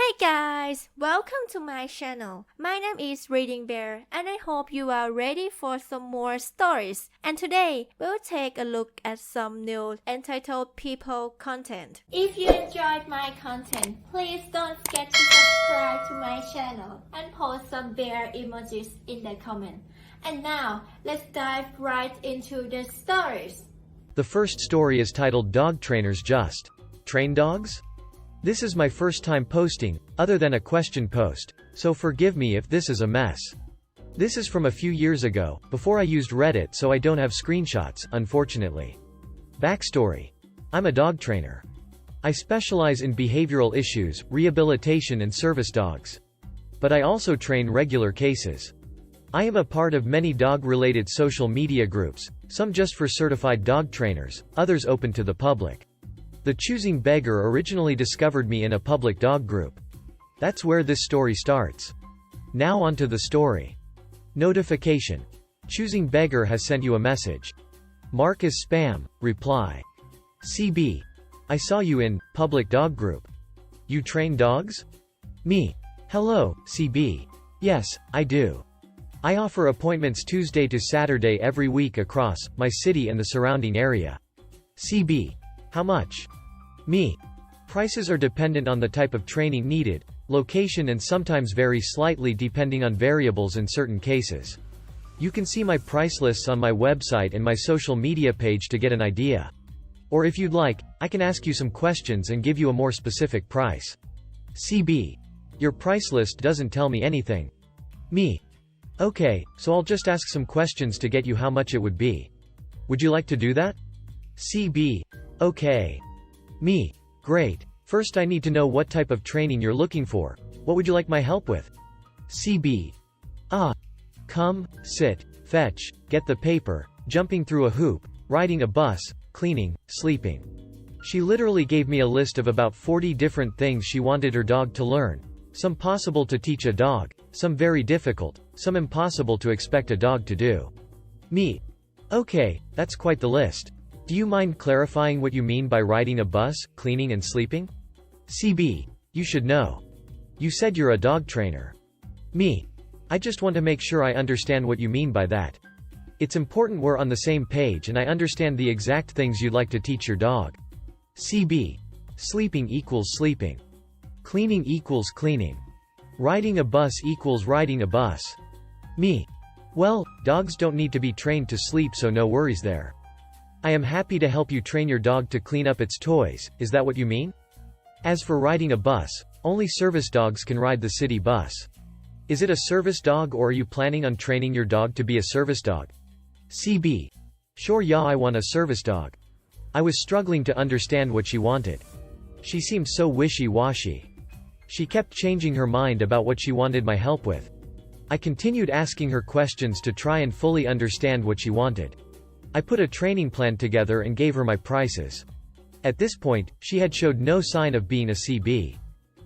Hey guys, welcome to my channel. My name is ReadingBear and I hope you are ready for some more stories. And today, we'll take a look at some new entitled people content. If you enjoyed my content, please don't forget to subscribe to my channel and post some bear emojis in the comment. And now, let's dive right into the stories. The first story is titled Dog Trainers Just Train Dogs? This is my first time posting, other than a question post, so forgive me if this is a mess. This is from a few years ago, before I used Reddit, so I don't have screenshots, unfortunately. Backstory. I'm a dog trainer. I specialize in behavioral issues, rehabilitation and service dogs. But I also train regular cases. I am a part of many dog-related social media groups, some just for certified dog trainers, others open to the public. The Choosing Beggar originally discovered me in a public dog group. That's where this story starts. Now onto the story. Notification. Choosing Beggar has sent you a message. Mark is spam, reply. CB. I saw you in public dog group. You train dogs? Me. Hello, CB. Yes, I do. I offer appointments Tuesday to Saturday every week across my city and the surrounding area. CB. How much? Me. Prices are dependent on the type of training needed, location and sometimes vary slightly depending on variables in certain cases. You can see my price lists on my website and my social media page to get an idea. Or if you'd like, I can ask you some questions and give you a more specific price. CB. Your price list doesn't tell me anything. Me. Okay, so I'll just ask some questions to get you how much it would be. Would you like to do that? CB. Okay. Me. Great. First I need to know what type of training you're looking for. What would you like my help with? CB. Come, sit, fetch, get the paper, jumping through a hoop, riding a bus, cleaning, sleeping. She literally gave me a list of about 40 different things she wanted her dog to learn. Some possible to teach a dog, some very difficult, some impossible to expect a dog to do. Me. Okay, that's quite the list. Do you mind clarifying what you mean by riding a bus, cleaning and sleeping? CB. You should know. You said you're a dog trainer. Me. I just want to make sure I understand what you mean by that. It's important we're on the same page and I understand the exact things you'd like to teach your dog. CB. Sleeping equals sleeping. Cleaning equals cleaning. Riding a bus equals riding a bus. Me. Well, dogs don't need to be trained to sleep, so no worries there. I am happy to help you train your dog to clean up its toys, is that what you mean? As for riding a bus, only service dogs can ride the city bus. Is it a service dog or are you planning on training your dog to be a service dog? CB. Sure, yeah, I want a service dog. I was struggling to understand what she wanted. She seemed so wishy-washy. She kept changing her mind about what she wanted my help with. I continued asking her questions to try and fully understand what she wanted. I put a training plan together and gave her my prices. At this point, she had showed no sign of being a CB.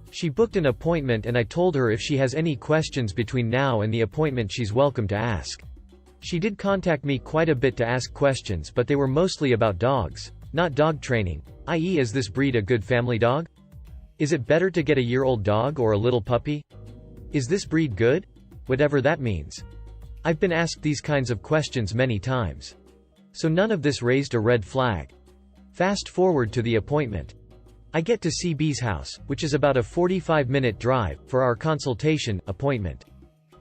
She booked an appointment and I told her if she has any questions between now and the appointment she's welcome to ask. She did contact me quite a bit to ask questions, but they were mostly about dogs, not dog training, i.e. is this breed a good family dog? Is it better to get a year-old dog or a little puppy? Is this breed good? Whatever that means. I've been asked these kinds of questions many times. So none of this raised a red flag. Fast forward to the appointment. I get to CB's house, which is about a 45-minute drive, for our consultation appointment.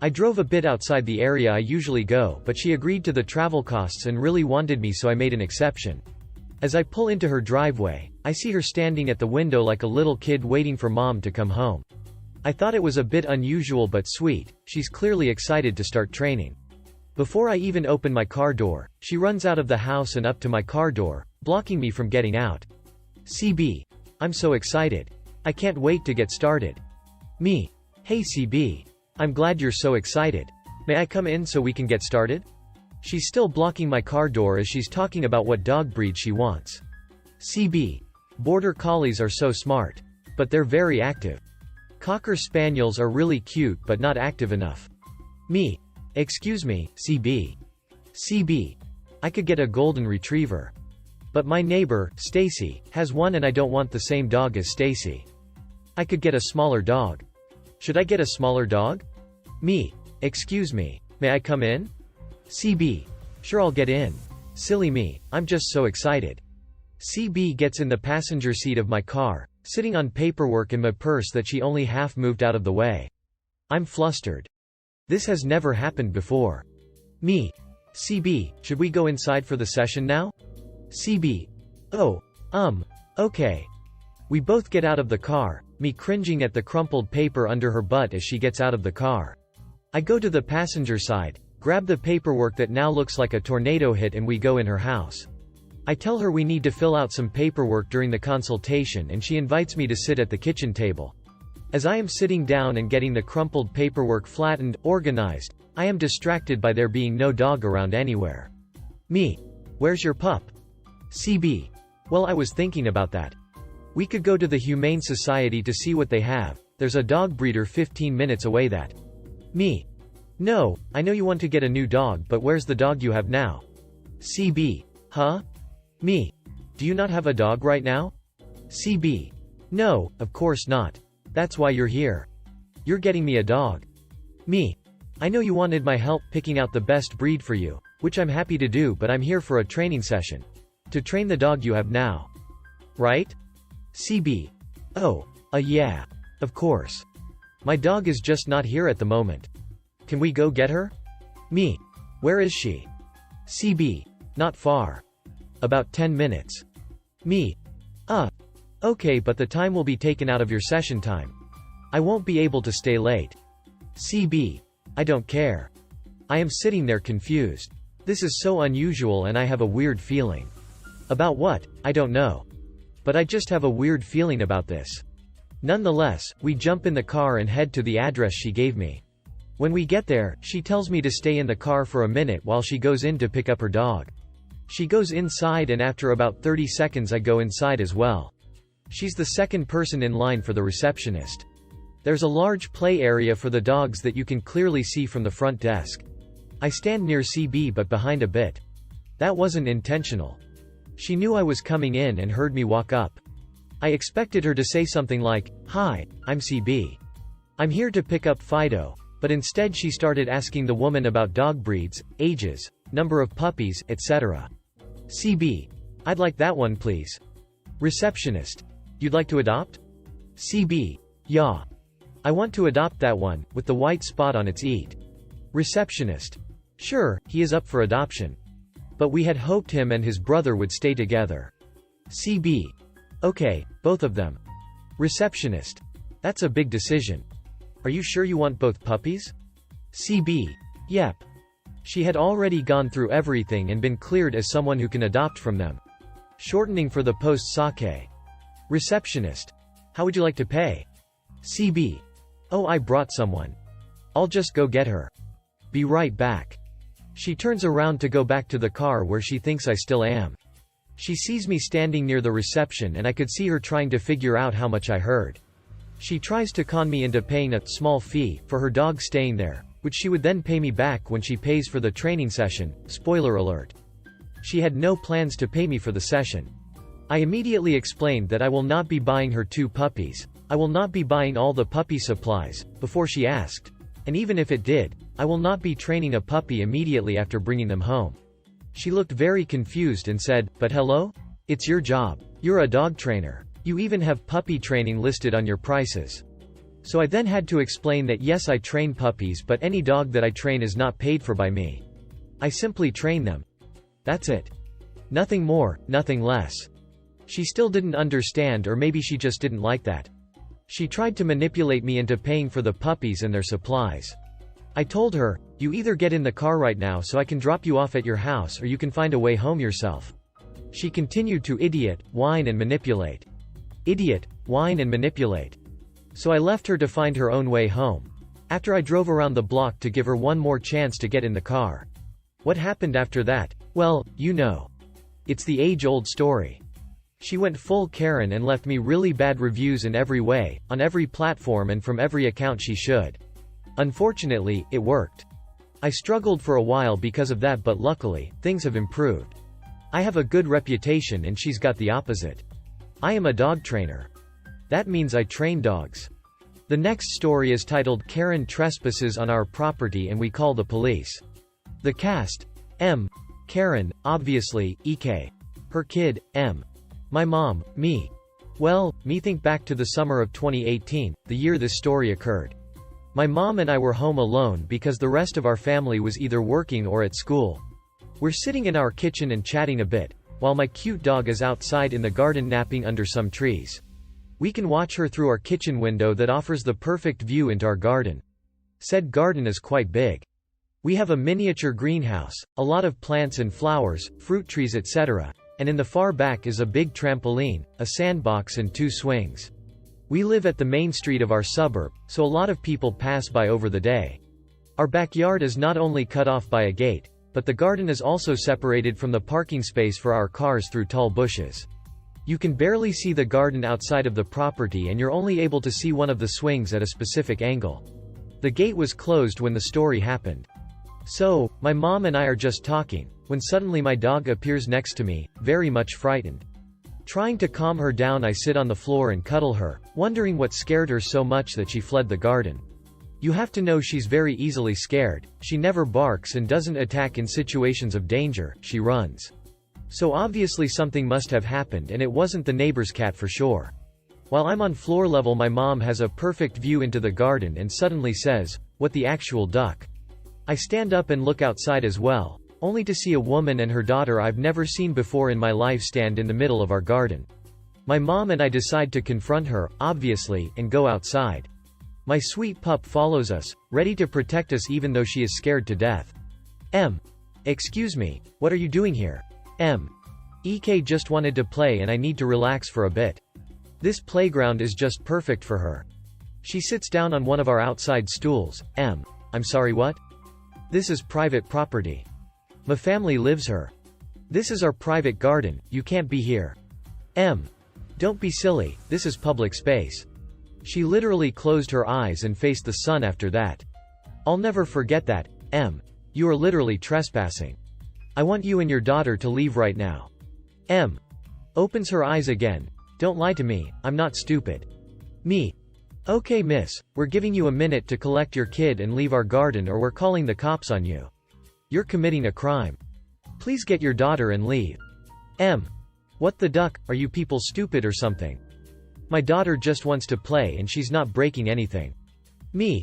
I drove a bit outside the area I usually go, but she agreed to the travel costs and really wanted me, so I made an exception. As I pull into her driveway, I see her standing at the window like a little kid waiting for mom to come home. I thought it was a bit unusual but sweet. She's clearly excited to start training. Before I even open my car door, she runs out of the house and up to my car door, blocking me from getting out. CB. I'm so excited. I can't wait to get started. Me. Hey CB. I'm glad you're so excited. May I come in so we can get started? She's still blocking my car door as she's talking about what dog breed she wants. CB. Border Collies are so smart. But they're very active. Cocker Spaniels are really cute but not active enough. Me. Excuse me, CB. CB. I could get a golden retriever. But my neighbor, Stacy, has one and I don't want the same dog as Stacy. I could get a smaller dog. Should I get a smaller dog? Me. Excuse me. May I come in? CB. Sure, I'll get in. Silly me, I'm just so excited. CB gets in the passenger seat of my car, sitting on paperwork in my purse that she only half moved out of the way. I'm flustered. This has never happened before. Me. CB, should we go inside for the session now? CB. Oh, okay. We both get out of the car, me cringing at the crumpled paper under her butt as she gets out of the car. I go to the passenger side, grab the paperwork that now looks like a tornado hit, and we go in her house. I tell her we need to fill out some paperwork during the consultation, and she invites me to sit at the kitchen table. As I am sitting down and getting the crumpled paperwork flattened, organized, I am distracted by there being no dog around anywhere. Me. Where's your pup? CB. Well, I was thinking about that. We could go to the Humane Society to see what they have. There's a dog breeder 15 minutes away that. Me. No, I know you want to get a new dog, but where's the dog you have now? CB. Huh? Me. Do you not have a dog right now? CB. No, of course not. That's why you're here. You're getting me a dog. Me. I know you wanted my help picking out the best breed for you, which I'm happy to do, but I'm here for a training session. To train the dog you have now. Right? CB. Oh, yeah. Of course. My dog is just not here at the moment. Can we go get her? Me. Where is she? CB. Not far. About 10 minutes. Me. Okay, but the time will be taken out of your session time. I won't be able to stay late. CB. I don't care. I am sitting there confused. This is so unusual and I have a weird feeling. About what? I don't know. But I just have a weird feeling about this. Nonetheless, we jump in the car and head to the address she gave me. When we get there, she tells me to stay in the car for a minute while she goes in to pick up her dog. She goes inside, and after about 30 seconds I go inside as well. She's the second person in line for the receptionist. There's a large play area for the dogs that you can clearly see from the front desk. I stand near CB but behind a bit. That wasn't intentional. She knew I was coming in and heard me walk up. I expected her to say something like, "Hi, I'm CB. I'm here to pick up Fido," but instead she started asking the woman about dog breeds, ages, number of puppies, etc. CB. I'd like that one, please. Receptionist. You'd like to adopt? CB. Yeah. I want to adopt that one, with the white spot on its eat. Receptionist. Sure, he is up for adoption. But we had hoped him and his brother would stay together. CB. Okay, both of them. Receptionist. That's a big decision. Are you sure you want both puppies? CB. Yep. She had already gone through everything and been cleared as someone who can adopt from them. Shortening for the post-sake. Receptionist. How would you like to pay? CB. Oh, I brought someone. I'll just go get her. Be right back. She turns around to go back to the car where she thinks I still am. She sees me standing near the reception and I could see her trying to figure out how much I heard. She tries to con me into paying a small fee for her dog staying there, which she would then pay me back when she pays for the training session. Spoiler alert. She had no plans to pay me for the session. I immediately explained that I will not be buying her 2 puppies. I will not be buying all the puppy supplies, before she asked. And even if it did, I will not be training a puppy immediately after bringing them home. She looked very confused and said, "But hello? It's your job. You're a dog trainer. You even have puppy training listed on your prices." So I then had to explain that yes, I train puppies, but any dog that I train is not paid for by me. I simply train them. That's it. Nothing more, nothing less. She still didn't understand, or maybe she just didn't like that. She tried to manipulate me into paying for the puppies and their supplies. I told her, "You either get in the car right now so I can drop you off at your house, or you can find a way home yourself." She continued to idiot, whine and manipulate. Idiot, whine and manipulate. So I left her to find her own way home. After I drove around the block to give her one more chance to get in the car. What happened after that? Well, you know. It's the age-old story. She went full Karen and left me really bad reviews in every way, on every platform and from every account she should. Unfortunately, it worked. I struggled for a while because of that, but luckily, things have improved. I have a good reputation and she's got the opposite. I am a dog trainer. That means I train dogs. The next story is titled Karen Trespasses on Our Property and We Call the Police. The cast: M. Karen, obviously, EK. Her kid, M. My mom, me. Well, me think back to the summer of 2018, the year this story occurred. My mom and I were home alone because the rest of our family was either working or at school. We're sitting in our kitchen and chatting a bit, while my cute dog is outside in the garden napping under some trees. We can watch her through our kitchen window that offers the perfect view into our garden. Said garden is quite big. We have a miniature greenhouse, a lot of plants and flowers, fruit trees etc., and in the far back is a big trampoline, a sandbox and 2 swings. We live at the main street of our suburb, so a lot of people pass by over the day. Our backyard is not only cut off by a gate, but the garden is also separated from the parking space for our cars through tall bushes. You can barely see the garden outside of the property and you're only able to see one of the swings at a specific angle. The gate was closed when the story happened. So, my mom and I are just talking, when suddenly my dog appears next to me, very much frightened. Trying to calm her down, I sit on the floor and cuddle her, wondering what scared her so much that she fled the garden. You have to know she's very easily scared, she never barks and doesn't attack in situations of danger, she runs. So obviously something must have happened and it wasn't the neighbor's cat for sure. While I'm on floor level, my mom has a perfect view into the garden and suddenly says, "What the actual duck?" I stand up and look outside as well, only to see a woman and her daughter I've never seen before in my life stand in the middle of our garden. My mom and I decide to confront her, obviously, and go outside. My sweet pup follows us, ready to protect us even though she is scared to death. M. Excuse me, what are you doing here? M. EK just wanted to play and I need to relax for a bit. This playground is just perfect for her. She sits down on one of our outside stools. M. I'm sorry, what? This is private property. My family lives here. This is our private garden, you can't be here. M. Don't be silly, this is public space. She literally closed her eyes and faced the sun after that. I'll never forget that. M. You are literally trespassing. I want you and your daughter to leave right now. M. Opens her eyes again. Don't lie to me, I'm not stupid. Me. Okay miss, we're giving you a minute to collect your kid and leave our garden or we're calling the cops on you. You're committing a crime. Please get your daughter and leave. M. What the duck, are you people stupid or something? My daughter just wants to play and she's not breaking anything. Me.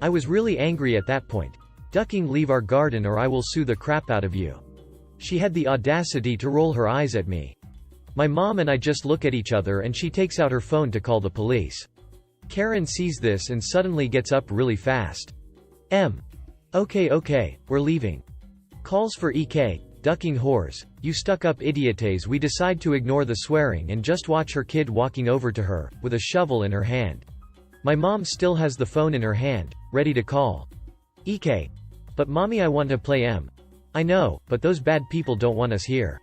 I was really angry at that point. Ducking, leave our garden or I will sue the crap out of you. She had the audacity to roll her eyes at me. My mom and I just look at each other and she takes out her phone to call the police. Karen sees this and suddenly gets up really fast. M. Okay, we're leaving. Calls for EK, ducking whores, you stuck-up idiotes. We decide to ignore the swearing and just watch her kid walking over to her, with a shovel in her hand. My mom still has the phone in her hand, ready to call. EK. But mommy, I want to play. M. I know, but those bad people don't want us here.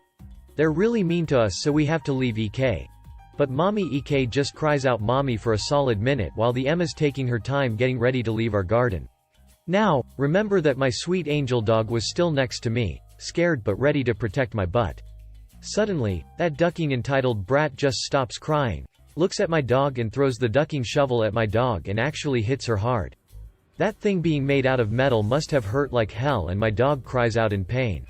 They're really mean to us so we have to leave. EK. But mommy. EK just cries out mommy for a solid minute while the M is taking her time getting ready to leave our garden. Now, remember that my sweet angel dog was still next to me, scared but ready to protect my butt. Suddenly, that ducking entitled brat just stops crying, looks at my dog and throws the ducking shovel at my dog and actually hits her hard. That thing being made out of metal must have hurt like hell and my dog cries out in pain.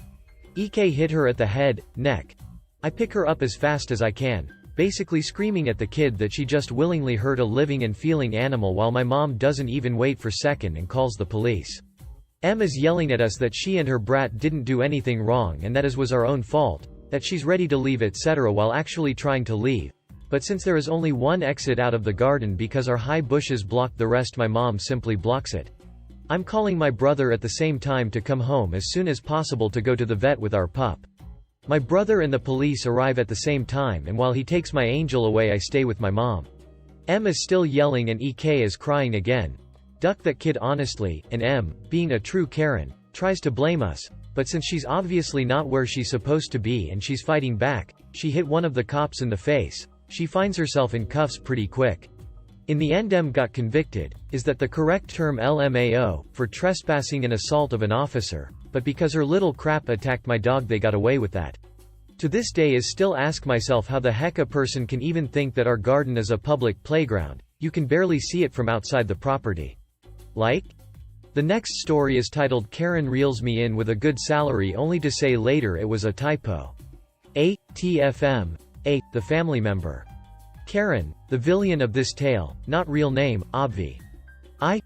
EK hit her at the head, neck. I pick her up as fast as I can, basically screaming at the kid that she just willingly hurt a living and feeling animal while my mom doesn't even wait for a second and calls the police. M is yelling at us that she and her brat didn't do anything wrong and that it was our own fault, that she's ready to leave etc. while actually trying to leave. But since there is only one exit out of the garden because our high bushes block the rest, my mom simply blocks it. I'm calling my brother at the same time to come home as soon as possible to go to the vet with our pup. My brother and the police arrive at the same time and while he takes my angel away I stay with my mom. M is still yelling and EK is crying again. Duck that kid honestly, and M, being a true Karen, tries to blame us, but since she's obviously not where she's supposed to be and she's fighting back, she hit one of the cops in the face. She finds herself in cuffs pretty quick. In the end M got convicted, is that the correct term LMAO, for trespassing and assault of an officer, but because her little crap attacked my dog they got away with that. To this day is still ask myself how the heck a person can even think that our garden is a public playground. You can barely see it from outside the property. Like? The next story is titled Karen Reels Me In with a Good Salary only to say later it was a typo. TFM. The family member. Karen, the villain of this tale, not real name, obvi.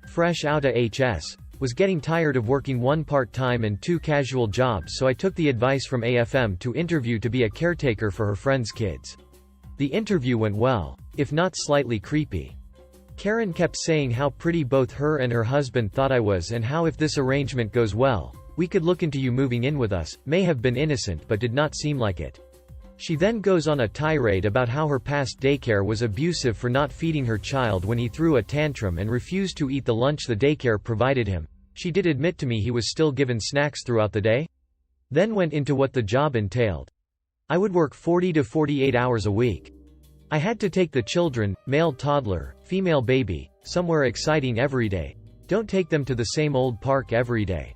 Fresh outta HS, was getting tired of working 1 part-time and 2 casual jobs, so I took the advice from AFM to interview to be a caretaker for her friend's kids. The interview went well, if not slightly creepy. Karen kept saying how pretty both her and her husband thought I was and how if this arrangement goes well, we could look into you moving in with us. May have been innocent but did not seem like it. She then goes on a tirade about how her past daycare was abusive for not feeding her child when he threw a tantrum and refused to eat the lunch the daycare provided him. She did admit to me he was still given snacks throughout the day. Then went into what the job entailed. I would work 40 to 48 hours a week. I had to take the children, male toddler, female baby, somewhere exciting every day. Don't take them to the same old park every day.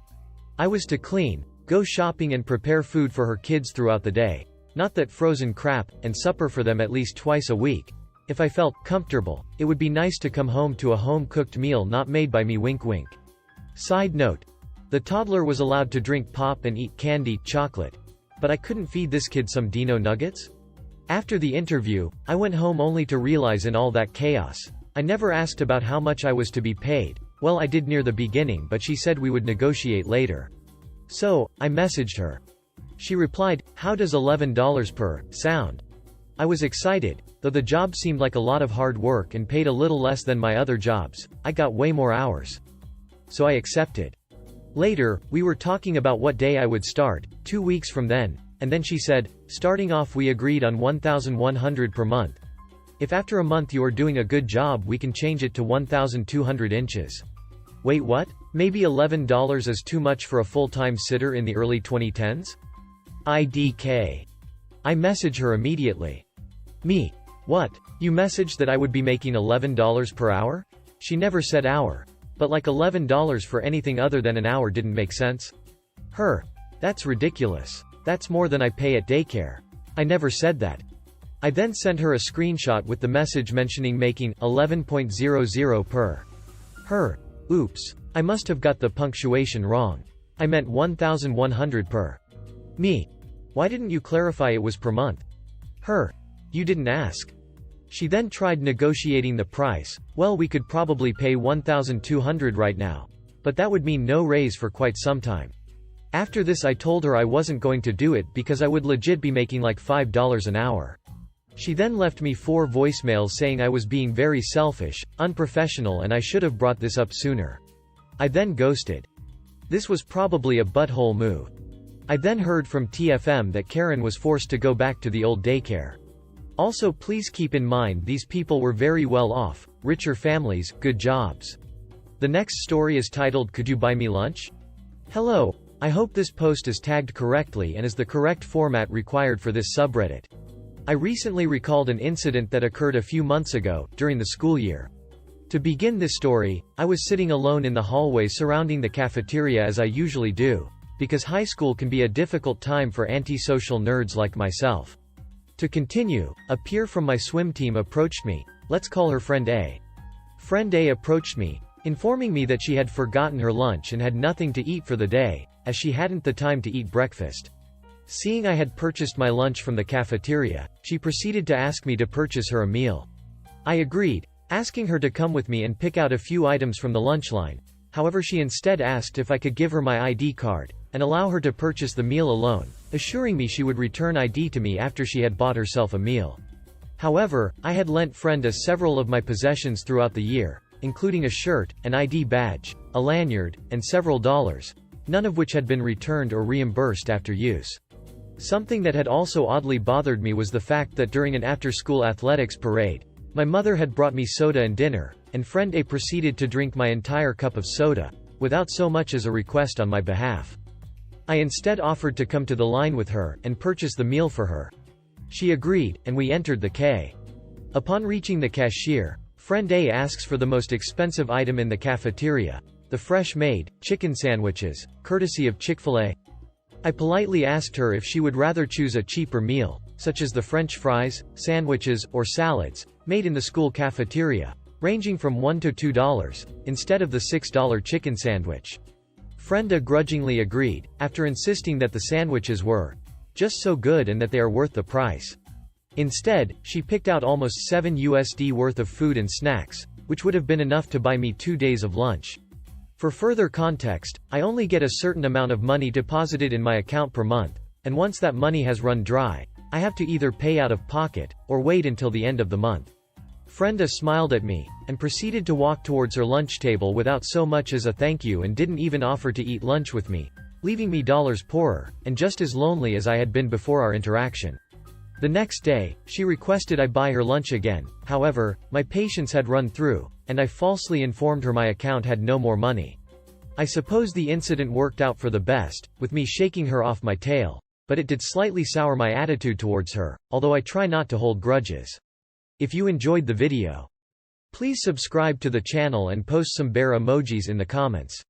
I was to clean, go shopping and prepare food for her kids throughout the day. Not that frozen crap, and supper for them at least twice a week. If I felt comfortable, it would be nice to come home to a home-cooked meal not made by me, wink wink. Side note. The toddler was allowed to drink pop and eat candy, chocolate. But I couldn't feed this kid some Dino nuggets? After the interview, I went home only to realize in all that chaos, I never asked about how much I was to be paid. Well, I did near the beginning, but she said we would negotiate later. So, I messaged her. She replied, "How does $11 per sound?" I was excited, though the job seemed like a lot of hard work and paid a little less than my other jobs. I got way more hours. So I accepted. Later, we were talking about what day I would start, 2 weeks from then, and then she said, starting off we agreed on $1,100 per month. If after a month you are doing a good job we can change it to 1,200 inches. Wait, what? Maybe $11 is too much for a full-time sitter in the early 2010s? IDK. I message her immediately. Me. What? You messaged that I would be making $11 per hour? She never said hour. But like $11 for anything other than an hour didn't make sense. Her. That's ridiculous. That's more than I pay at daycare. I never said that. I then sent her a screenshot with the message mentioning making $11.00 per. Her. Oops. I must have got the punctuation wrong. I meant 1,100 per. Me. Why didn't you clarify it was per month? Her. You didn't ask. She then tried negotiating the price. Well, we could probably pay 1,200 right now. But that would mean no raise for quite some time. After this I told her I wasn't going to do it because I would legit be making like $5 an hour. She then left me 4 voicemails saying I was being very selfish, unprofessional and I should have brought this up sooner. I then ghosted. This was probably a butthole move. I then heard from TFM that Karen was forced to go back to the old daycare. Also, please keep in mind these people were very well off, richer families, good jobs. The next story is titled Could You Buy Me Lunch? Hello, I hope this post is tagged correctly and is the correct format required for this subreddit. I recently recalled an incident that occurred a few months ago, during the school year. To begin this story, I was sitting alone in the hallway surrounding the cafeteria as I usually do, because high school can be a difficult time for antisocial nerds like myself. To continue, a peer from my swim team approached me. Let's call her Friend A. Friend A approached me, informing me that she had forgotten her lunch and had nothing to eat for the day, as she hadn't the time to eat breakfast. Seeing I had purchased my lunch from the cafeteria, she proceeded to ask me to purchase her a meal. I agreed, asking her to come with me and pick out a few items from the lunch line. However, she instead asked if I could give her my ID card and allow her to purchase the meal alone, assuring me she would return ID to me after she had bought herself a meal. However, I had lent Friend A several of my possessions throughout the year, including a shirt, an ID badge, a lanyard, and several dollars, none of which had been returned or reimbursed after use. Something that had also oddly bothered me was the fact that during an after-school athletics parade, my mother had brought me soda and dinner, and Friend A proceeded to drink my entire cup of soda, without so much as a request on my behalf. I instead offered to come to the line with her and purchase the meal for her. She agreed, and we entered the K. Upon reaching the cashier, Friend A asks for the most expensive item in the cafeteria, the fresh-made chicken sandwiches, courtesy of Chick-fil-A. I politely asked her if she would rather choose a cheaper meal, such as the French fries, sandwiches, or salads, made in the school cafeteria, ranging from $1 to $2, instead of the $6 chicken sandwich. Frenda grudgingly agreed, after insisting that the sandwiches were just so good and that they are worth the price. Instead, she picked out almost $7 worth of food and snacks, which would have been enough to buy me 2 days of lunch. For further context, I only get a certain amount of money deposited in my account per month, and once that money has run dry, I have to either pay out of pocket, or wait until the end of the month. Frenda smiled at me, and proceeded to walk towards her lunch table without so much as a thank you and didn't even offer to eat lunch with me, leaving me dollars poorer, and just as lonely as I had been before our interaction. The next day, she requested I buy her lunch again. However, my patience had run through, and I falsely informed her my account had no more money. I suppose the incident worked out for the best, with me shaking her off my tail, but it did slightly sour my attitude towards her, although I try not to hold grudges. If you enjoyed the video, please subscribe to the channel and post some bear emojis in the comments.